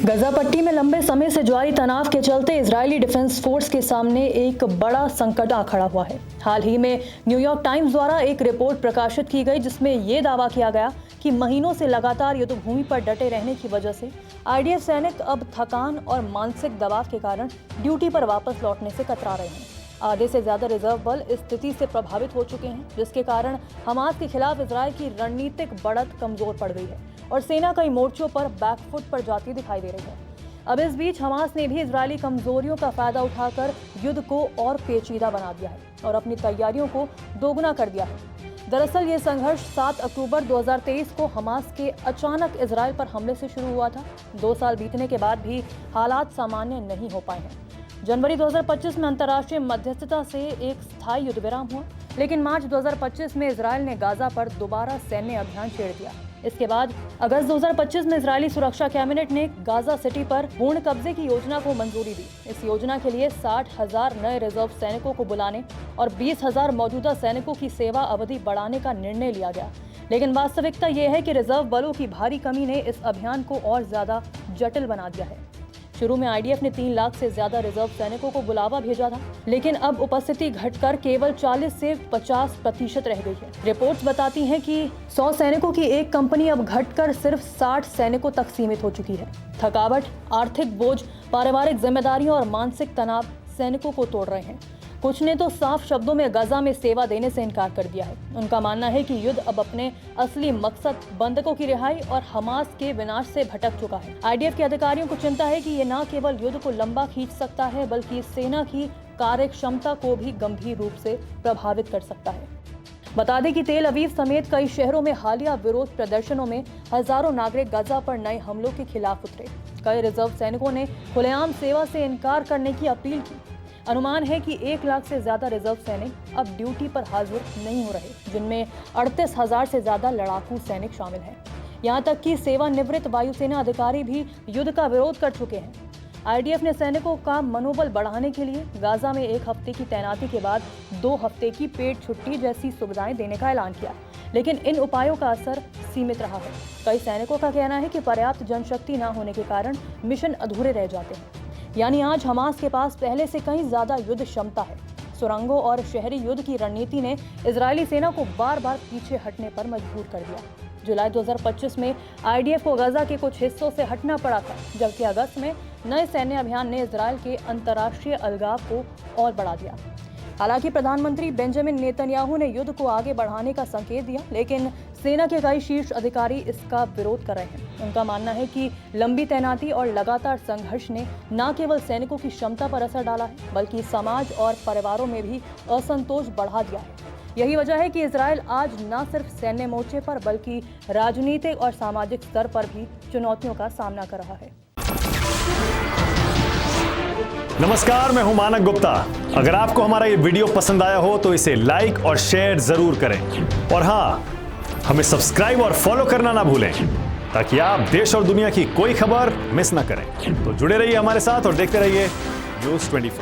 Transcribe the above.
गजा पट्टी में लंबे समय से जारी तनाव के चलते इजरायली डिफेंस फोर्स के सामने एक बड़ा संकट आ खड़ा हुआ है। हाल ही में न्यूयॉर्क टाइम्स द्वारा एक रिपोर्ट प्रकाशित की गई जिसमें ये दावा किया गया कि महीनों से लगातार युद्ध भूमि पर डटे रहने की वजह से आईडीएफ सैनिक अब थकान और मानसिक दबाव के कारण ड्यूटी पर वापस लौटने से कतरा रहे हैं। आधे से ज्यादा रिजर्व बल इस स्थिति से प्रभावित हो चुके हैं, जिसके कारण हमास के खिलाफ इजरायल की रणनीतिक बढ़त कमजोर पड़ गई है और सेना कई मोर्चों पर बैकफुट पर जाती दिखाई दे रही है। अब इस बीच हमास ने भी इजरायली कमजोरियों का फायदा उठाकर युद्ध को और पेचीदा बना दिया है और अपनी तैयारियों को दोगुना कर दिया है। दरअसल ये संघर्ष 7 अक्टूबर 2023 को हमास के अचानक इजरायल पर हमले से शुरू हुआ था। 2 साल बीतने के बाद भी हालात सामान्य नहीं हो पाए हैं। जनवरी 2025 में अंतर्राष्ट्रीय मध्यस्थता से एक स्थायी युद्ध विराम हुआ, लेकिन मार्च 2025 में इजरायल ने गाजा पर दोबारा सैन्य अभियान छेड़ दिया। इसके बाद अगस्त 2025 में इजरायली सुरक्षा कैबिनेट ने गाजा सिटी पर पूर्ण कब्जे की योजना को मंजूरी दी। इस योजना के लिए 60,000 नए रिजर्व सैनिकों को बुलाने और 20,000 मौजूदा सैनिकों की सेवा अवधि बढ़ाने का निर्णय लिया गया। लेकिन वास्तविकता ये है कि रिजर्व बलों की भारी कमी ने इस अभियान को और ज्यादा जटिल बना दिया है। शुरू में आईडीएफ ने 3 लाख से ज्यादा रिजर्व सैनिकों को बुलावा भेजा था, लेकिन अब उपस्थिति घटकर केवल 40 से 50% रह गई है। रिपोर्ट्स बताती हैं कि 100 सैनिकों की एक कंपनी अब घटकर सिर्फ 60 सैनिकों तक सीमित हो चुकी है। थकावट, आर्थिक बोझ, पारिवारिक जिम्मेदारियों और मानसिक तनाव सैनिकों को तोड़ रहे हैं। कुछ ने तो साफ शब्दों में गजा में सेवा देने से इनकार कर दिया है। उनका मानना है कि युद्ध अब अपने असली मकसद बंधकों की रिहाई और हमास के विनाश से भटक चुका है। आईडीएफ के अधिकारियों को चिंता है कि ये न केवल युद्ध को लंबा खींच सकता है, बल्कि सेना की कार्य क्षमता को भी गंभीर रूप से प्रभावित कर सकता है। बता दें कि तेल अवीव समेत कई शहरों में हालिया विरोध प्रदर्शनों में हजारों नागरिक गजा पर नए हमलों के खिलाफ उतरे। कई रिजर्व सैनिकों ने खुलेआम सेवा से इनकार करने की अपील की। अनुमान है कि 1 लाख से ज्यादा रिजर्व सैनिक अब ड्यूटी पर हाजिर नहीं हो रहे, जिनमें 38,000 से ज्यादा लड़ाकू सैनिक शामिल हैं। यहां तक कि सेवानिवृत्त वायुसेना अधिकारी भी युद्ध का विरोध कर चुके हैं। आईडीएफ ने सैनिकों का मनोबल बढ़ाने के लिए गाजा में 1 हफ्ते की तैनाती के बाद 2 हफ्ते की पेड छुट्टी जैसी सुविधाएं देने का ऐलान किया, लेकिन इन उपायों का असर सीमित रहा है। कई सैनिकों का कहना है कि पर्याप्त जनशक्ति न होने के कारण मिशन अधूरे रह जाते हैं। यानी आज हमास के पास पहले से कहीं ज्यादा युद्ध क्षमता है। सुरंगों और शहरी युद्ध की रणनीति ने इजरायली सेना को बार बार पीछे हटने पर मजबूर कर दिया। जुलाई 2025 में आईडीएफ को गजा के कुछ हिस्सों से हटना पड़ा था, जबकि अगस्त में नए सैन्य अभियान ने इजरायल के अंतर्राष्ट्रीय अलगाव को और बढ़ा दिया। हालांकि प्रधानमंत्री बेंजामिन नेतन्याहू ने युद्ध को आगे बढ़ाने का संकेत दिया, लेकिन सेना के कई शीर्ष अधिकारी इसका विरोध कर रहे हैं। उनका मानना है कि लंबी तैनाती और लगातार संघर्ष ने न केवल सैनिकों की क्षमता पर असर डाला है, बल्कि समाज और परिवारों में भी असंतोष बढ़ा दिया है। यही वजह है कि इजरायल आज न सिर्फ सैन्य मोर्चे पर, बल्कि राजनीतिक और सामाजिक स्तर पर भी चुनौतियों का सामना कर रहा है। नमस्कार, मैं हूं मानक गुप्ता। अगर आपको हमारा ये वीडियो पसंद आया हो तो इसे लाइक और शेयर जरूर करें, और हाँ, हमें सब्सक्राइब और फॉलो करना ना भूलें ताकि आप देश और दुनिया की कोई खबर मिस ना करें। तो जुड़े रहिए हमारे साथ और देखते रहिए न्यूज़ 24।